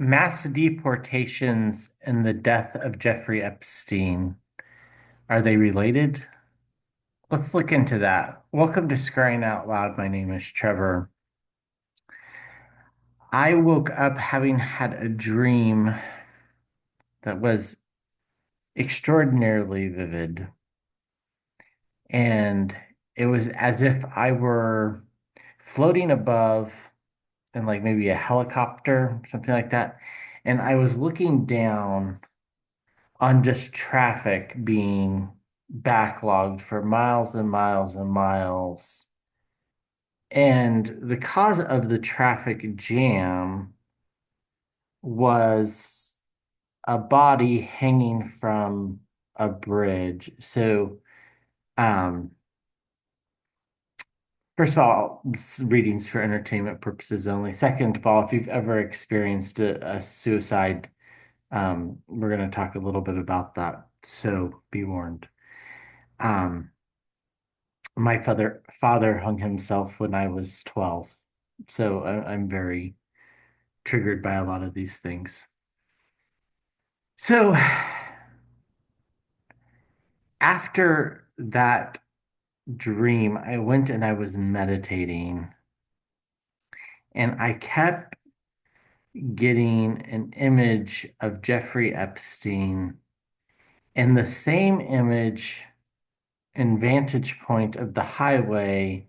Mass deportations and the death of Jeffrey Epstein, are they related? Let's look into that. Welcome to Scrying Out Loud. My name is Trevor. I woke up having had a dream that was extraordinarily vivid, and it was as if I were floating above in like maybe a helicopter, something like that, and I was looking down on just traffic being backlogged for miles and miles and miles. And the cause of the traffic jam was a body hanging from a bridge. So, um, first of all, readings for entertainment purposes only. Second of all, if you've ever experienced a suicide, we're going to talk a little bit about that. So be warned. Um, My father hung himself when I was 12. So I'm very triggered by a lot of these things. So after that dream, I went and I was meditating, and I kept getting an image of Jeffrey Epstein and the same image and vantage point of the highway,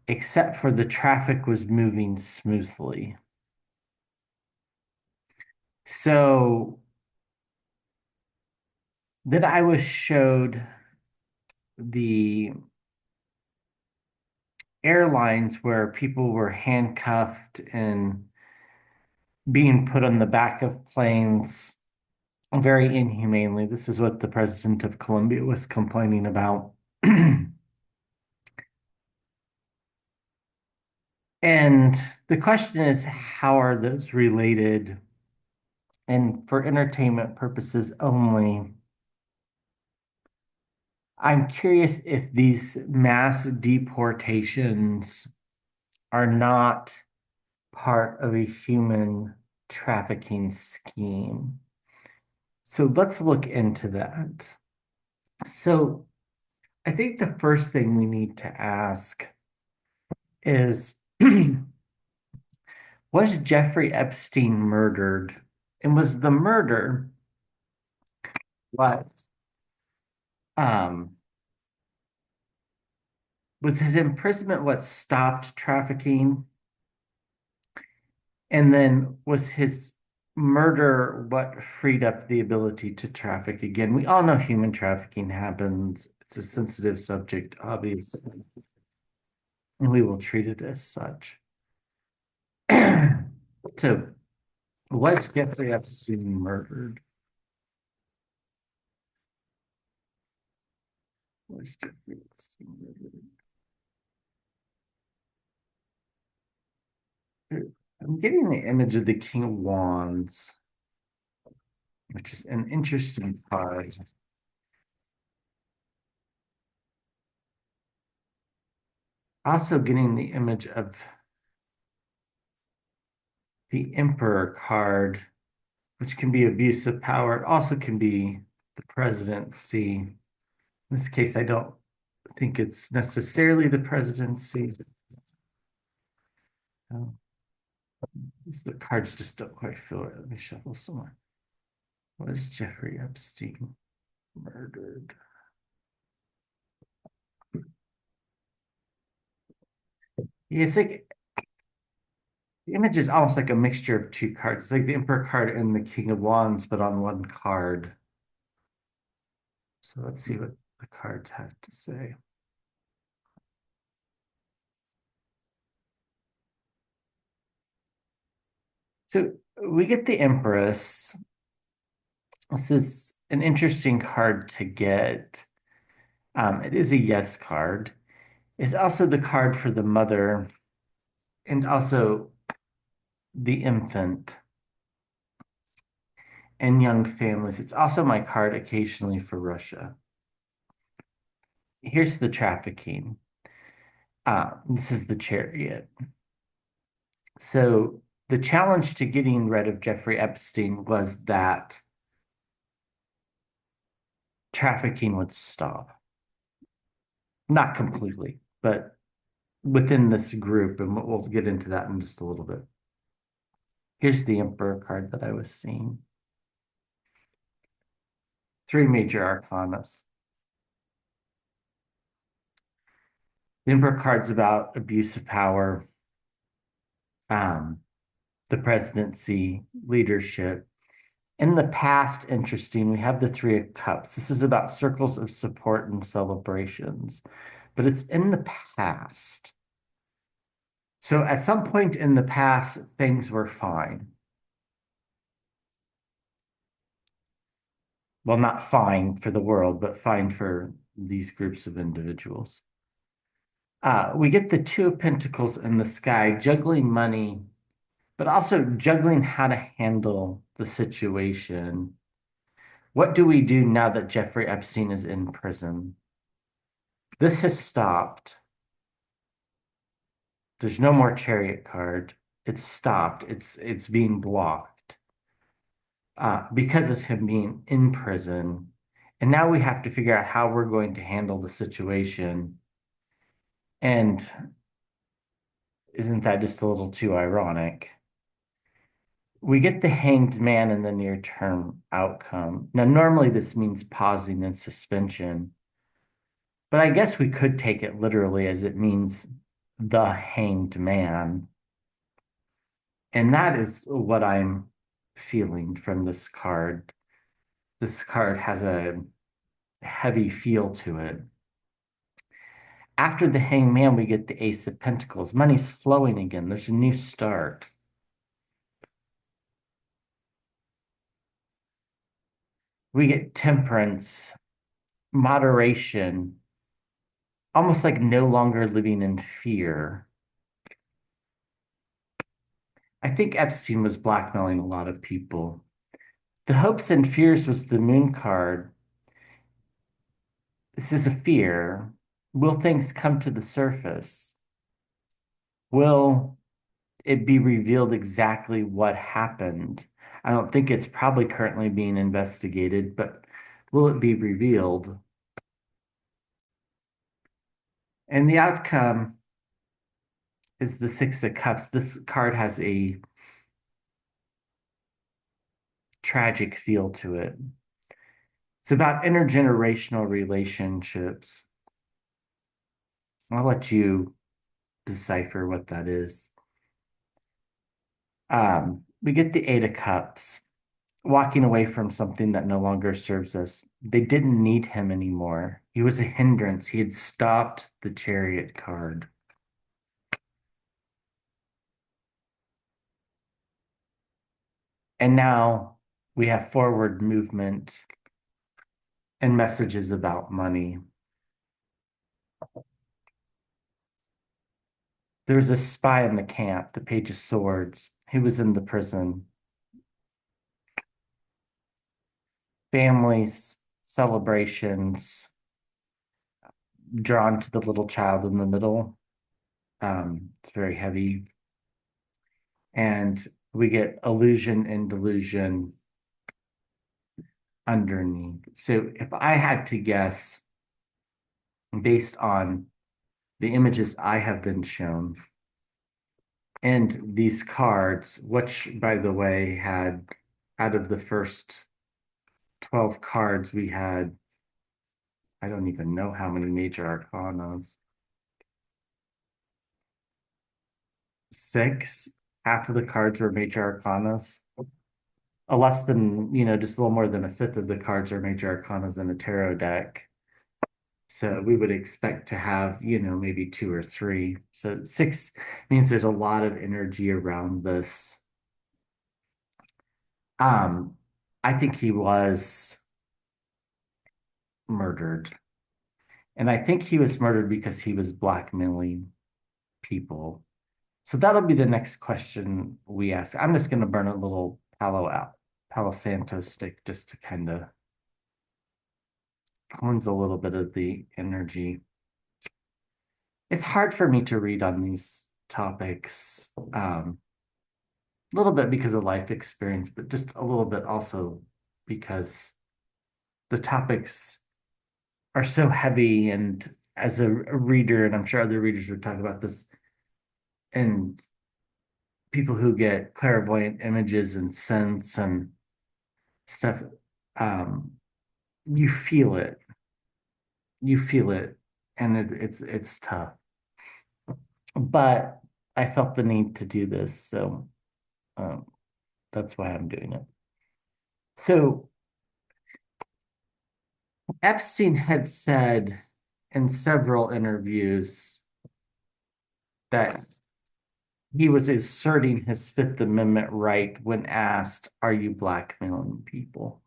except for the traffic was moving smoothly. So then I was showed the airlines where people were handcuffed and being put on the back of planes very inhumanely. This is what the president of Colombia was complaining about. And the question is, how are those related? And for entertainment purposes only, I'm curious if these mass deportations are not part of a human trafficking scheme. So let's look into that. So I think the first thing we need to ask is was Jeffrey Epstein murdered? And was the murder what um was his imprisonment what stopped trafficking? And then was his murder what freed up the ability to traffic again? We all know human trafficking happens. It's a sensitive subject, obviously, and we will treat it as such. So, was Jeffrey Epstein murdered? Was Jeffrey Epstein murdered? I'm getting the image of the King of Wands, which is an interesting card. Also getting the image of the Emperor card, which can be abuse of power. It also can be the presidency. In this case, I don't think it's necessarily the presidency. Oh, the cards just don't quite feel right. Let me shuffle some more. Was Jeffrey Epstein murdered? Yeah, it's like the image is almost like a mixture of two cards. It's like the Emperor card and the King of Wands, but on one card. So let's see what the cards have to say. So we get the Empress. This is an interesting card to get. It is a yes card. It's also the card for the mother and also the infant and young families. It's also my card occasionally for Russia. Here's the trafficking. This is the chariot. So the challenge to getting rid of Jeffrey Epstein was that trafficking would stop. Not completely, but within this group, and we'll get into that in just a little bit. Here's the Emperor card that I was seeing. Three major arcanas. The Emperor card's about abuse of power, um, the presidency, leadership. In the past, interesting, we have the Three of Cups. This is about circles of support and celebrations, but it's in the past. So at some point in the past, things were fine. Well, not fine for the world, but fine for these groups of individuals. We get the Two of Pentacles in the sky, juggling money, but also juggling how to handle the situation. What do we do now that Jeffrey Epstein is in prison? This has stopped. There's no more Chariot card. It's stopped. It's being blocked because of him being in prison. And now we have to figure out how we're going to handle the situation. And isn't that just a little too ironic? We get the Hanged Man in the near term outcome. Now, normally this means pausing and suspension, but I guess we could take it literally as it means the Hanged Man. And that is what I'm feeling from this card. This card has a heavy feel to it. After the Hanged Man, we get the Ace of Pentacles. Money's flowing again. There's a new start. We get Temperance, moderation, almost like no longer living in fear. I think Epstein was blackmailing a lot of people. The Hopes and Fears was the Moon card. This is a fear. Will things come to the surface? Will it be revealed exactly what happened? I don't think it's probably currently being investigated, but will it be revealed? And the outcome is the Six of Cups. This card has a tragic feel to it. It's about intergenerational relationships. I'll let you decipher what that is. We get the Eight of Cups, walking away from something that no longer serves us. They didn't need him anymore. He was a hindrance. He had stopped the Chariot card. And now we have forward movement and messages about money. There's a spy in the camp, the Page of Swords. He was in the prison. Families, celebrations, drawn to the little child in the middle. It's very heavy. And we get illusion and delusion underneath. So if I had to guess, based on the images I have been shown and these cards, which, by the way, had out of the first 12 cards, we had, I don't even know how many major arcanas. Six. Half of the cards were major arcanas. A less than, just a little more than a fifth of the cards are major arcanas in a tarot deck. So we would expect to have, maybe two or three. So six means there's a lot of energy around this. Um, I think he was murdered. And I think he was murdered because he was blackmailing people. So that'll be the next question we ask. I'm just going to burn a little Palo Santo stick just to kind of cleanse a little bit of the energy. It's hard for me to read on these topics. A little bit because of life experience, but just a little bit also because the topics are so heavy. And as a reader, and I'm sure other readers would talk about this, and people who get clairvoyant images and sense and stuff, um, you feel it. You feel it, and it's tough. But I felt the need to do this, so um, that's why I'm doing it. So Epstein had said in several interviews that he was asserting his Fifth Amendment right when asked, "Are you blackmailing people?"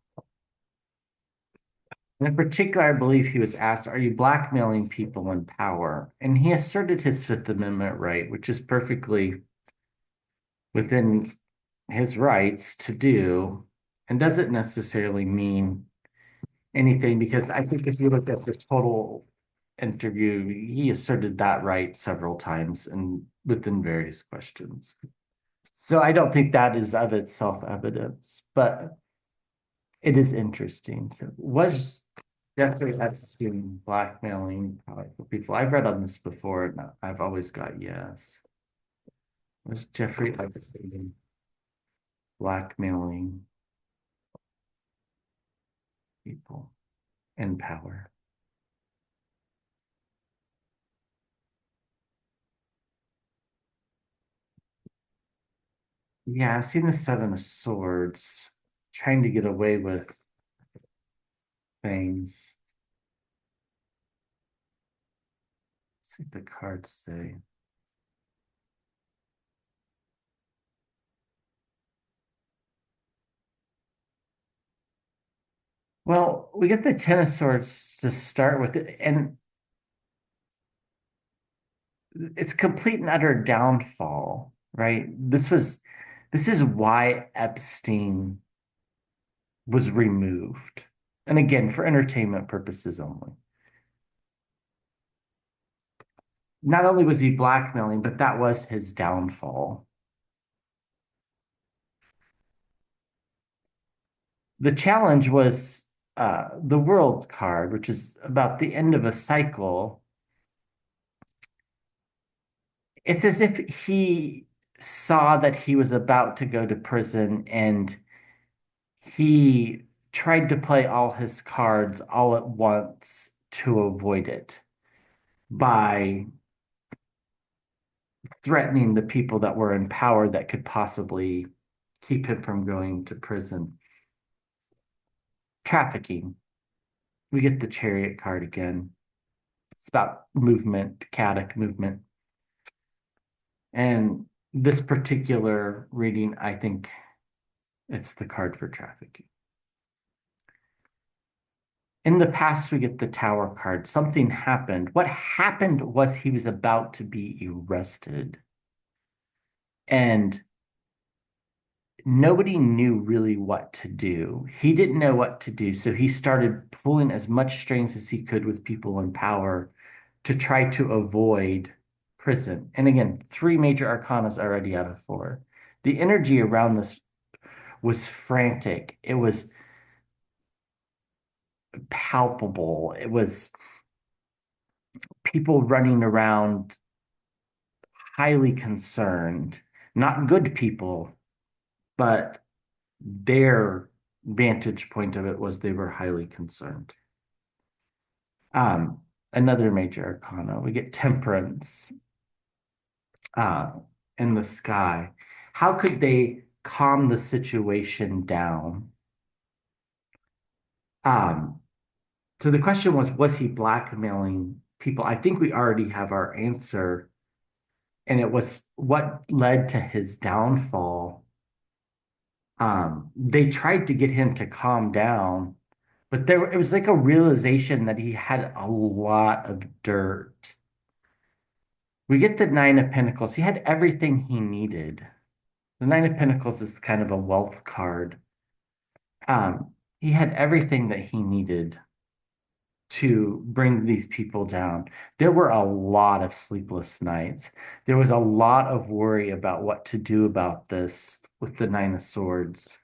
And in particular, I believe he was asked, "Are you blackmailing people in power?" And he asserted his Fifth Amendment right, which is perfectly within his rights to do, and doesn't necessarily mean anything because I think if you look at the total interview, he asserted that right several times and within various questions. So I don't think that is of itself evidence, but it is interesting. So was Jeffrey Epstein blackmailing powerful people? I've read on this before, and I've always got yes. Was Jeffrey Epstein blackmailing people in power? Yeah, I've seen the Seven of Swords trying to get away with things. Let's see what the cards say. Well, we get the Ten of Swords to start with, and it's complete and utter downfall, right? This is why Epstein was removed. And again, for entertainment purposes only. Not only was he blackmailing, but that was his downfall. The challenge was the world card, which is about the end of a cycle. It's as if he saw that he was about to go to prison and he tried to play all his cards all at once to avoid it by threatening the people that were in power that could possibly keep him from going to prison. Trafficking. We get the chariot card again. It's about movement, chaotic movement. And this particular reading, I think it's the card for trafficking. In the past, we get the Tower card. Something happened. What happened was he was about to be arrested. And nobody knew really what to do. He didn't know what to do. So he started pulling as much strings as he could with people in power to try to avoid prison. And again, three major arcanas already out of four. The energy around this was frantic. It was palpable. It was people running around highly concerned, not good people, but their vantage point of it was they were highly concerned. Another major arcana, we get temperance uh, in the sky. How could they calm the situation down? Um, so the question was he blackmailing people? I think we already have our answer, and it was what led to his downfall. They tried to get him to calm down, but there it was like a realization that he had a lot of dirt. We get the Nine of Pentacles. He had everything he needed. The Nine of Pentacles is kind of a wealth card. He had everything that he needed to bring these people down. There were a lot of sleepless nights. There was a lot of worry about what to do about this. with the Nine of Swords.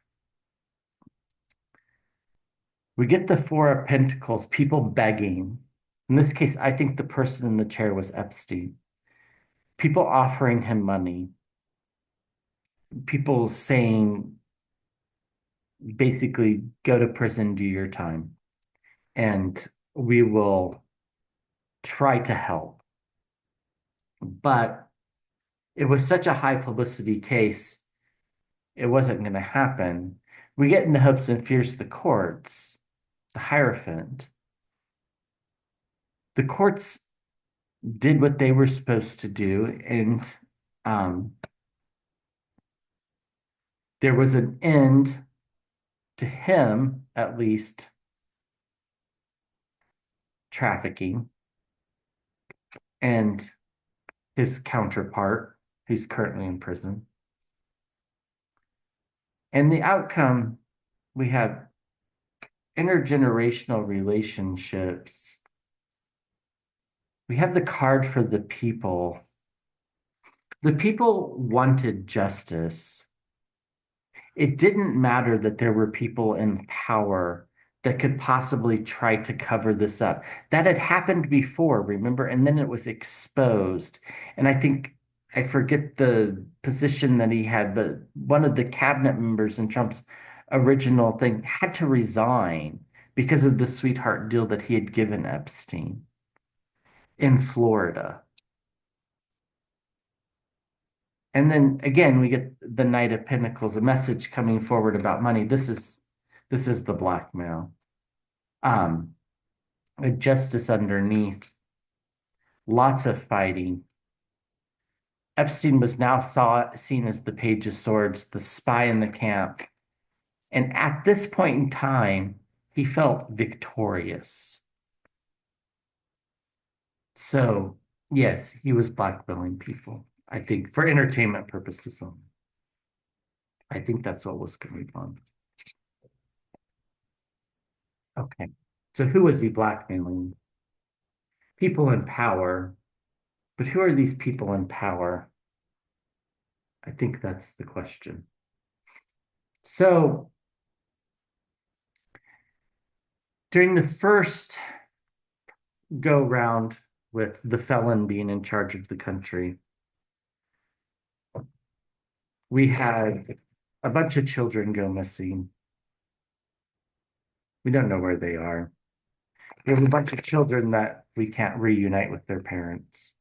We get the Four of Pentacles, people begging. In this case, I think the person in the chair was Epstein. People offering him money, people saying, basically, go to prison, do your time, and we will try to help. But it was such a high publicity case, it wasn't going to happen. We get in the hopes and fears of the courts, the Hierophant. The courts did what they were supposed to do, and um, there was an end to him, at least, trafficking, and his counterpart, who's currently in prison. And the outcome, we have intergenerational relationships. We have the card for the people. The people wanted justice. It didn't matter that there were people in power that could possibly try to cover this up. That had happened before, remember? And then it was exposed. And I think, I forget the position that he had, but one of the cabinet members in Trump's original thing had to resign because of the sweetheart deal that he had given Epstein in Florida. And then again, we get the Knight of Pentacles, a message coming forward about money. This is the blackmail. A justice underneath, lots of fighting. Epstein was now seen as the Page of Swords, the spy in the camp. And at this point in time, he felt victorious. So, yes, he was blackmailing people, I think, for entertainment purposes only. I think that's what was going on. Okay. So who was he blackmailing? People in power. But who are these people in power? I think that's the question. So during the first go round with the felon being in charge of the country, we had a bunch of children go missing. We don't know where they are. We have a bunch of children that we can't reunite with their parents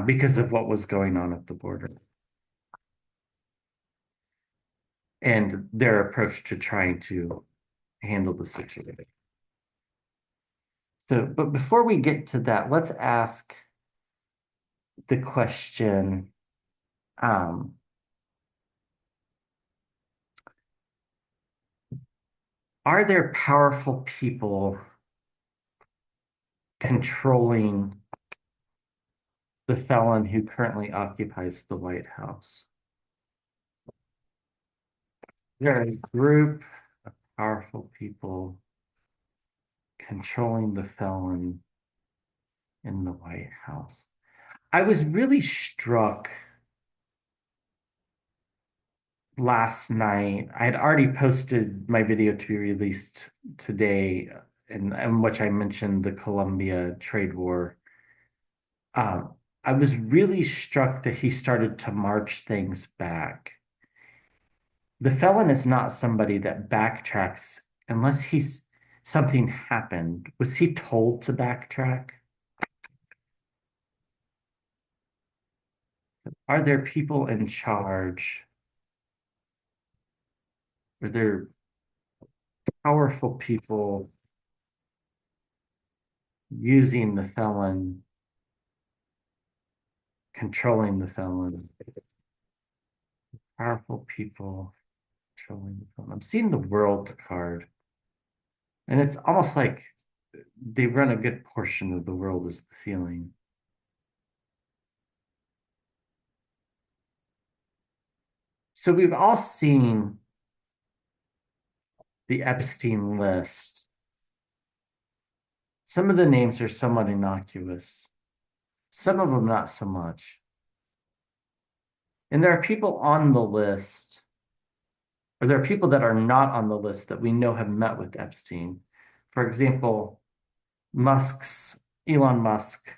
because of what was going on at the border and their approach to trying to handle the situation. So, but before we get to that, let's ask the question, um, are there powerful people controlling the felon who currently occupies the White House? There are a group of powerful people controlling the felon in the White House. I was really struck last night. I had already posted my video to be released today, in which I mentioned the Colombia trade war. I was really struck that he started to march things back. The felon is not somebody that backtracks unless something happened. Was he told to backtrack? Are there people in charge? Are there powerful people using the felon, controlling the felon? Powerful people controlling the felon. I'm seeing the world card, and it's almost like they run a good portion of the world is the feeling. So we've all seen the Epstein list. Some of the names are somewhat innocuous, some of them not so much. And there are people on the list, or there are people that are not on the list that we know have met with Epstein. For example, Elon Musk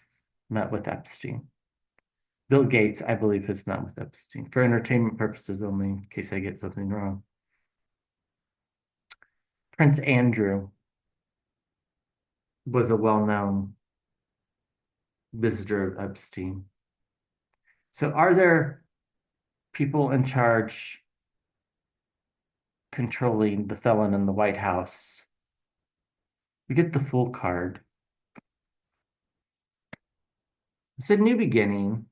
met with Epstein. Bill Gates, I believe, has met with Epstein for entertainment purposes only, in case I get something wrong. Prince Andrew was a well-known visitor of Epstein. So are there people in charge controlling the felon in the White House? We get the Fool card. It's a new beginning,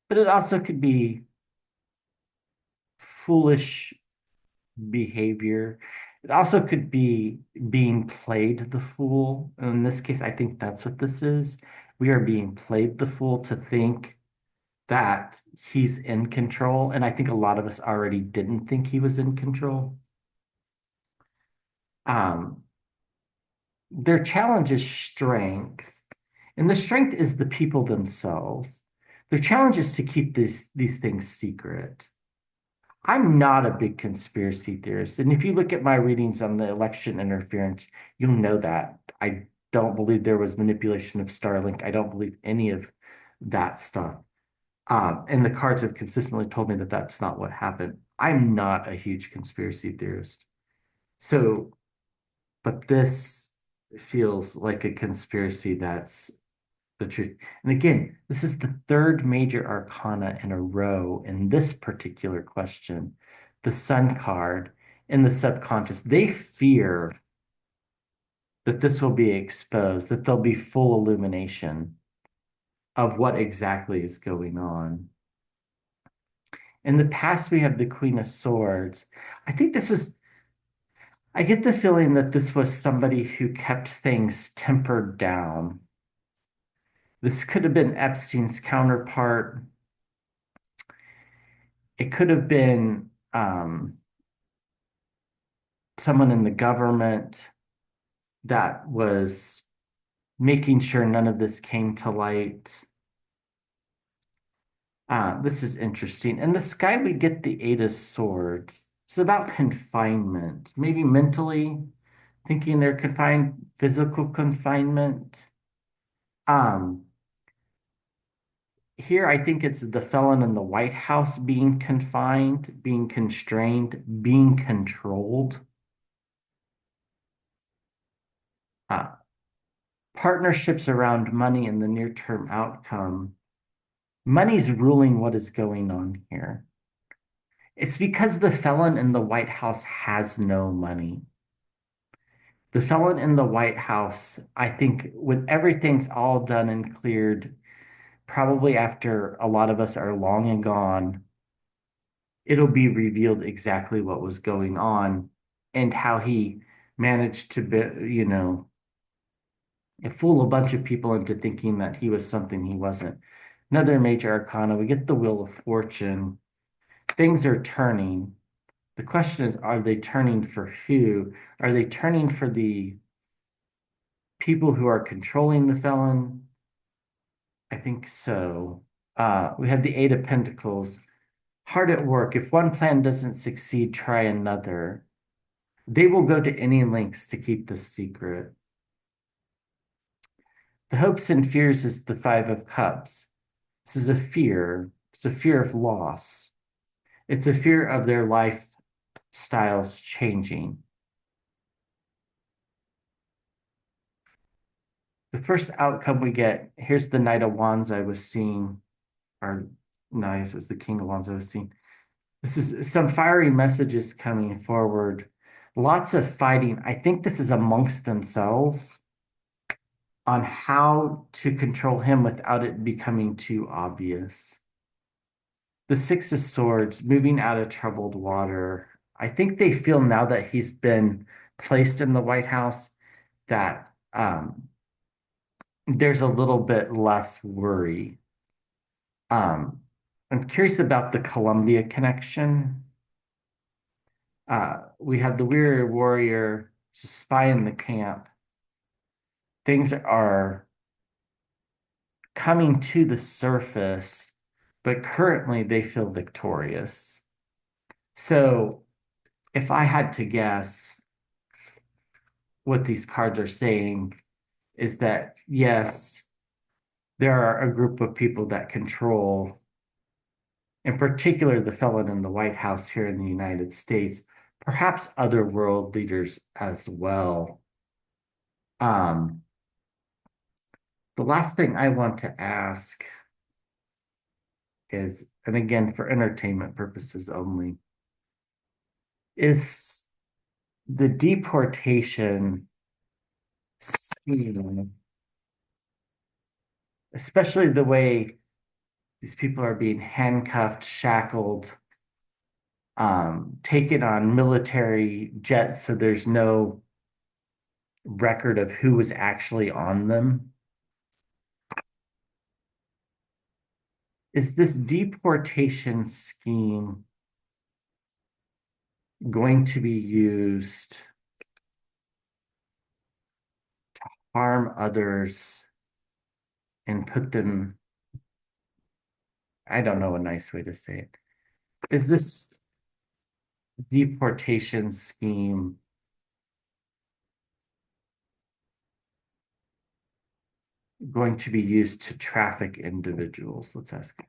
but it also could be foolish behavior. It also could be being played the fool. And in this case, I think that's what this is. We are being played the fool to think that he's in control. And I think a lot of us already didn't think he was in control. Um, their challenge is strength, and the strength is the people themselves. Their challenge is to keep these things secret. I'm not a big conspiracy theorist. And if you look at my readings on the election interference, you'll know that. I don't believe there was manipulation of Starlink. I don't believe any of that stuff. And the cards have consistently told me that that's not what happened. I'm not a huge conspiracy theorist. So, but this feels like a conspiracy that's the truth. And again, this is the third major arcana in a row in this particular question. The Sun card in the subconscious. They fear that this will be exposed, that there'll be full illumination of what exactly is going on. In the past, we have the Queen of Swords. I think this was, I get the feeling that this was somebody who kept things tempered down. This could have been Epstein's counterpart. It could have been someone in the government that was making sure none of this came to light. This is interesting. In the sky, we get the Eight of Swords. It's about confinement, maybe mentally thinking they're confined, physical confinement. Um, Here, I think it's the felon in the White House being confined, being constrained, being controlled. Uh, Partnerships around money and the near-term outcome. Money's ruling what is going on here. It's because the felon in the White House has no money. The felon in the White House, I think, when everything's all done and cleared, probably after a lot of us are long and gone, it'll be revealed exactly what was going on and how he managed to, fool a bunch of people into thinking that he was something he wasn't. Another major arcana, we get the Wheel of Fortune. Things are turning. The question is, are they turning for who? Are they turning for the people who are controlling the felon? I think so. We have the Eight of Pentacles. Hard at work. If one plan doesn't succeed, try another. They will go to any lengths to keep this secret. The hopes and fears is the Five of Cups. This is a fear. It's a fear of loss. It's a fear of their lifestyles changing. The first outcome we get, here's the Knight of Wands I was seeing, or no, this is the King of Wands I was seeing. This is some fiery messages coming forward. Lots of fighting. I think this is amongst themselves on how to control him without it becoming too obvious. The Six of Swords, moving out of troubled water. I think they feel now that he's been placed in the White House that there's a little bit less worry. I'm curious about the Columbia connection. We have the weary warrior, spy in the camp. Things are coming to the surface but currently they feel victorious. So if I had to guess, what these cards are saying is that yes, there are a group of people that control, in particular, the felon in the White House here in the United States, perhaps other world leaders as well. Um, the last thing I want to ask is, and again, for entertainment purposes only, is the deportation scheme, especially the way these people are being handcuffed, shackled, taken on military jets, so there's no record of who was actually on them. Is this deportation scheme going to be used to harm others and put them, I don't know a nice way to say it. Is this deportation scheme going to be used to traffic individuals? Let's ask.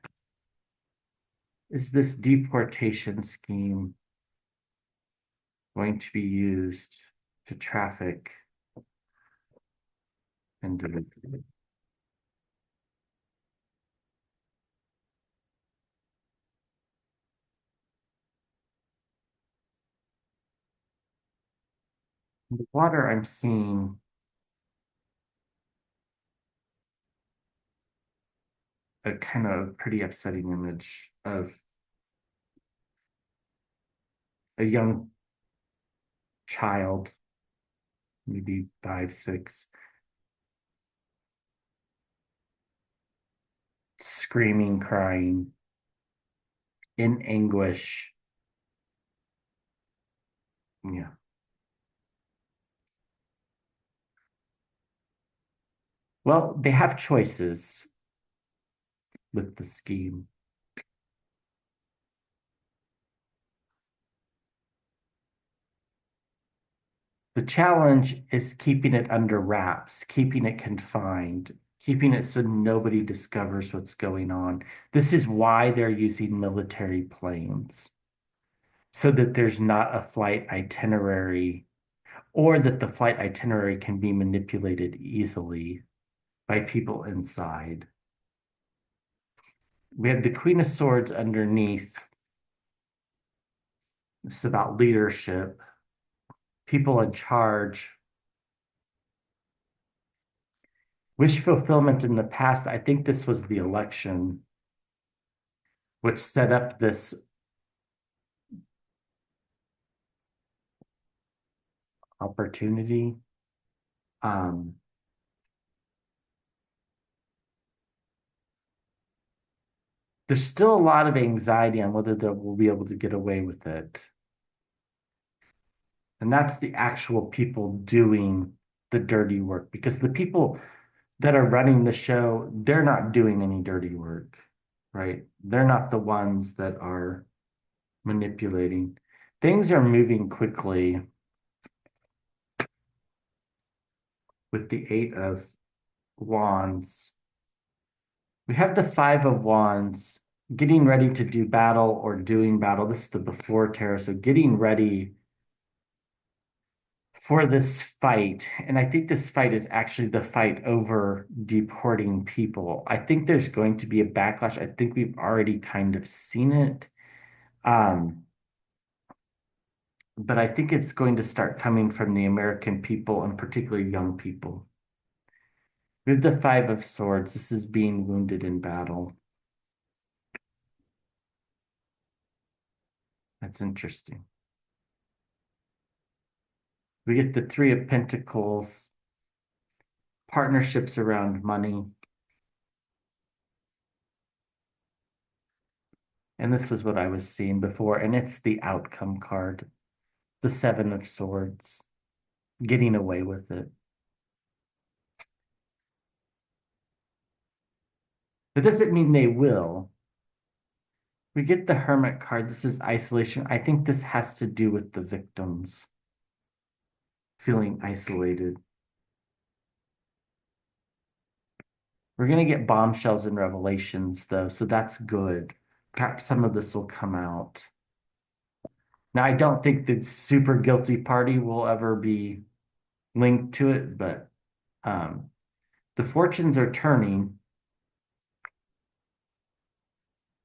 Is this deportation scheme going to be used to traffic individuals? In the water, I'm seeing a kind of pretty upsetting image of a young child, maybe 5, 6, screaming, crying in anguish. Yeah. Well, they have choices with the scheme. The challenge is keeping it under wraps, keeping it confined, keeping it so nobody discovers what's going on. This is why they're using military planes, so that there's not a flight itinerary, or that the flight itinerary can be manipulated easily by people inside. We have the Queen of Swords underneath. It's about leadership, people in charge. Wish fulfillment in the past, I think this was the election, which set up this opportunity. Um, there's still a lot of anxiety on whether they will be able to get away with it. And that's the actual people doing the dirty work, because the people that are running the show, they're not doing any dirty work, right? They're not the ones that are manipulating. Things are moving quickly with the Eight of Wands. We have the Five of Wands, getting ready to do battle or doing battle. This is the before tarot, so getting ready for this fight. And I think this fight is actually the fight over deporting people. I think there's going to be a backlash. I think we've already kind of seen it. Um, but I think it's going to start coming from the American people, and particularly young people. With the Five of Swords, this is being wounded in battle. That's interesting. We get the Three of Pentacles, partnerships around money. And this is what I was seeing before, and it's the outcome card, the Seven of Swords, getting away with it. That doesn't mean they will, We get the Hermit card. This is isolation. I think this has to do with the victims feeling isolated. We're going to get bombshells and revelations, though, so that's good. Perhaps some of this will come out. Now, I don't think the super guilty party will ever be linked to it, but um, the fortunes are turning.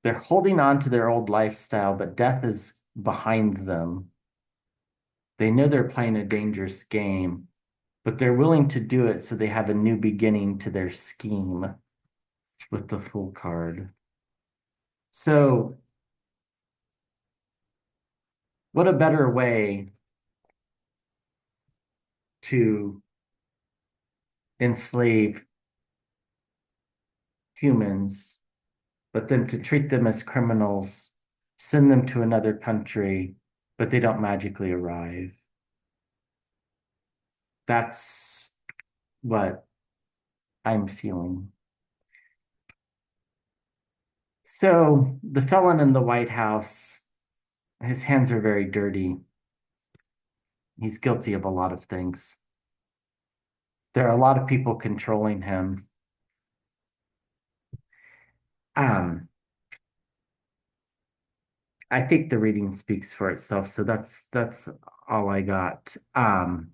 They're holding on to their old lifestyle, but death is behind them. They know they're playing a dangerous game, but they're willing to do it so they have a new beginning to their scheme with the Fool card. So, what a better way to enslave humans, but then to treat them as criminals, send them to another country, but they don't magically arrive. That's what I'm feeling. So the felon in the White House, his hands are very dirty. He's guilty of a lot of things. There are a lot of people controlling him. Um, I think the reading speaks for itself, so that's all I got. I'm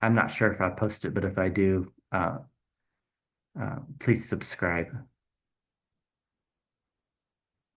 not sure if I post it, but if I do, please subscribe.